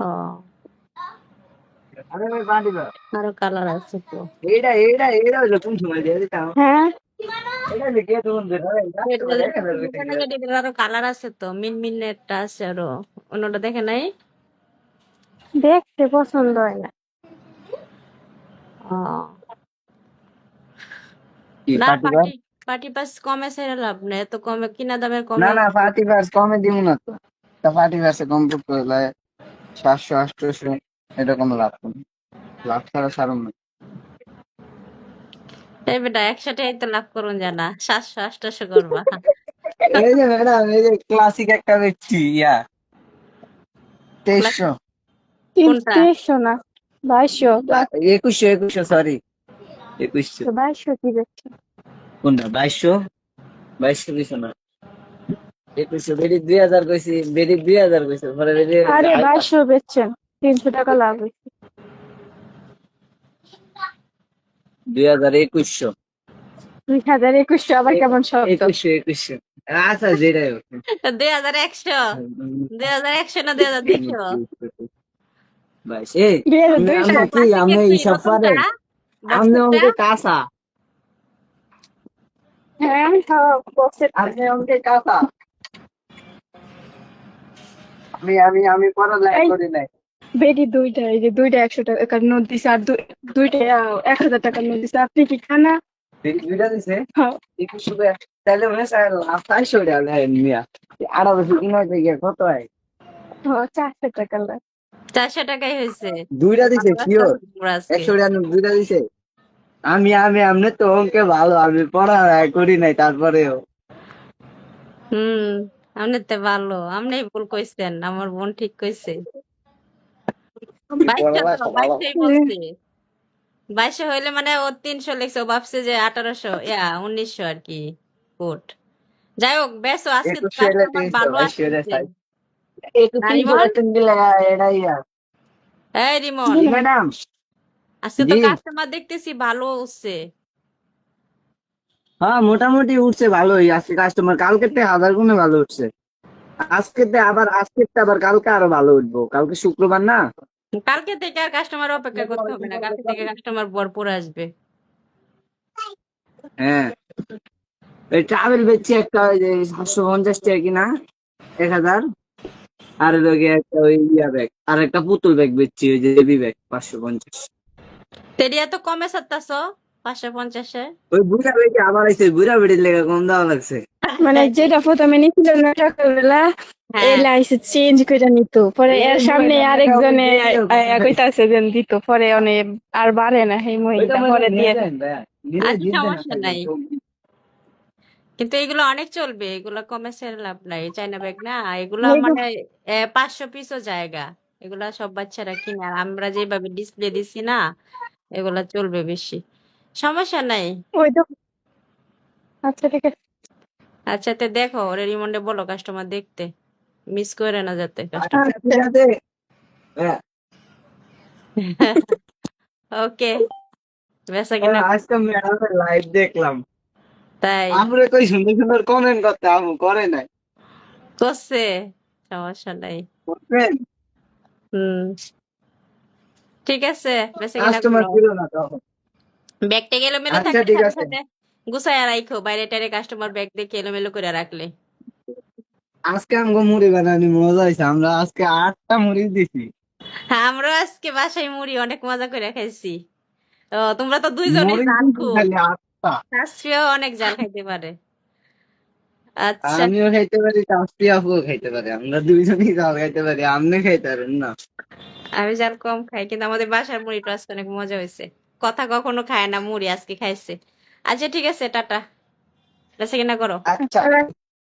ও আরে ভাই পার্টি দাও। আরো কালার আছে তো। এইটা হলো কোন সময় দিয়ে দিতাম। হ্যাঁ এটা লিখে তখন দেখো এটা রাত্রে দেখা যাবে থেকে। এটার আরো কালার আছে তো, মিন একটা আছে আরো। অন্যটা দেখে নাই। দেখতে পছন্দ হয় না। ও কি না, পার্টি দাও? পার্টি পার্টি পাস কমে ছেড়ে লাভ নেই, এত কমে কিনা দামের না কমে। না পার্টি পার্স কমে দিব না তো। তা পার্টি পার্সে কম করতে হলে 700 800 এরকম লাভ করুন। লাভ ছাড়া সারুন না। এই বেটা একসাথে তো লাভ করুন জানা, 700 800 করবা। এই যে ম্যাডাম এই যে ক্লাসিক একটা দেখছি 2300 কোনটা? 300 না 2200। 2100 সরি 2100 তো 2200 কি দেখছো? কোনটা 2200 কিছু না 2100 বেরি 2000 কইছি বেরি 2000 কইছে পরে বেরি আরে 2200 বেচছেন, 300 টাকা লাভ হয়েছে। 2100 2100 আবার কেমন শব্দ? 2100 আচ্ছা যেটাই হোক 2100, 2100 না 2200? বাইশ এই আমি 2200। আমরা কি আমরা কি হিসাব নতুনটা পারেন আপনি বক্সেরটা? আমাকে কাঁচা হ্যাঁ বক্সের। আপনি আমাকে কাঁচা আমি পড়ালেখা এই করি নাই বেডি দুইটা, এই যে দুইটা 100 টাকার নোট দিছে আর দুইটা 1000 টাকার নোট দিছে, আপনি কি খানা? বেরি দুইটা দিছে হ্যাঁ 2100 তাহলে মনে হয় লাভ 400 টাকা দেন মিয়া আরো বেশি কিনা হইতে গিয়ে কত হয় 400 টাকা লাভ। 400 টাকাই হয়েছে। দুইটা দিছে ভালো শিওর আসতেছে তোমরা আজকে। 100 টাকা দুইটা দিছে আমি আমনে তো অঙ্কে ভালো আমি পড়ালেখা করি নাই তারপরেও হুম, আপনি তো ভালো, আপনি ভুল কইছেন, আমার বোন ঠিক কইছে। 2200 তো পড়ালেখা ভালো 2200 বলছে। 2200 হইলে মানে ও 300 লিখছে, ও ভাবছে যে 1800 1900 আর কি কোট। যাই হোক, বেসো আজকে তো 2100 এলে কাস্টমার 300 ভালো 2200 এলে আসতেছে। 60 একটু না 300 রিমন, পার্সেন্ট দিলে এটা এই রিমন, জি ম্যাডাম আজকে তো জি কাস্টমার দেখতেছি ভালো উঠছে। হ্যাঁ মোটামুটি উঠছে ভালোই আজকে কাস্টমার কালকে থেকে 1000 গুণে ভালো উঠছে আজকে আবার কালকে আরো ভালো উঠবো কালকে শুক্রবার না কালকে থেকে আর কাস্টমার অপেক্ষা করতে হবে না, কালকে থেকে কাস্টমার ভরপুর আসবে। হ্যাঁ এই ট্রাভেল বেচছি একটা ওই যে 750 টাকা কিনা 1000 আর লগে একটা ওই ইয়া ব্যাগ আর একটা পুতুল ব্যাগ বেচছি ওই যে বেবি ব্যাগ 550 তেরিয়া তো কমে সারতাছ 550-এ। ওই বুড়া বেটি আবার আইছে বুড়া বেটির লেগে কম দেওয়া লাগছে মানে যেটা প্রথমে নিছিল না টাকাগুলা, হ্যাঁ, এলা এসে চেঞ্জ করে নিত, পরে এর সামনে আরেকজনে কইতাছে যে দিত, পরে অনেক আর বাড়ে না এই ওইটা মহিলা, মনে পরে নিয়ে দিয়ে যান ভাইয়া নিলে আচ্ছা জিতবে না সমস্যা নাই, কিন্তু এগুলো অনেক চলবে, এগুলো কমার্সের লাভ নাই, চাইনা ব্যাগ না এগুলা, মানে 500 পিসও জায়গা। এগুলা সব বাচ্চারা কিনে, আর আমরা যেভাবে ডিসপ্লে দিছি না, এগুলা চলবে বেশি। সমস্যা নাই। ওই তো। আচ্ছা ঠিক আছে। আচ্ছা তো দেখো, ওরে রিমন্ডে বলো কাস্টমার দেখতে, মিস করে না যাতে কাস্টমার। আচ্ছা ঠিক আছে হ্যাঁ ওকে, বেচা কিনা আজকে ম্যাডামের লাইভ দেখলাম তাই আমরা কই সুন্দর সুন্দর কমেন্ট করতে আমু করে নাই করছে, সমস্যা নাই। বুঝছেন হুম, ঠিক আছে, বেচা কিনা কাস্টমার করো। ছিল না তখন ব্যাগটা এলোমেলো আচ্ছা থাকলে ঠিক সাথে আছে সাথে গুছাইয়া রাখো, বাইরে টাইরে কাস্টমার ব্যাগ দেখে এলোমেলো করে রাখলে। আজকে আমগো মুড়ি বানানি মজা হয়েছে আমরা আজকে 8টা মুড়ি দিছি হ্যাঁ, আমরা আজকে বাসায় মুড়ি অনেক মজা করে খাইছি। ও তোমরা তো দুইজনেই মুড়ি জাল দিছি খুব, খালি 8টা শাশুড়িও অনেক জাল খাইতে পারে। আচ্ছা, আমিও খাইতে পারি টাস্টি আপুও খাইতে পারি আমরা দুইজনই জাল খাইতে পারি আপনি খাইতে পারেন না আমি জাল কম খাই, কিন্তু আমাদের বাসার মুড়িটা আজকে অনেক মজা হয়েছে। কথা কখনো খায় না, মুড়ি আজকে খাইছে। আচ্ছা ঠিক আছে, টাটা, বেচা কিনা করো। আচ্ছা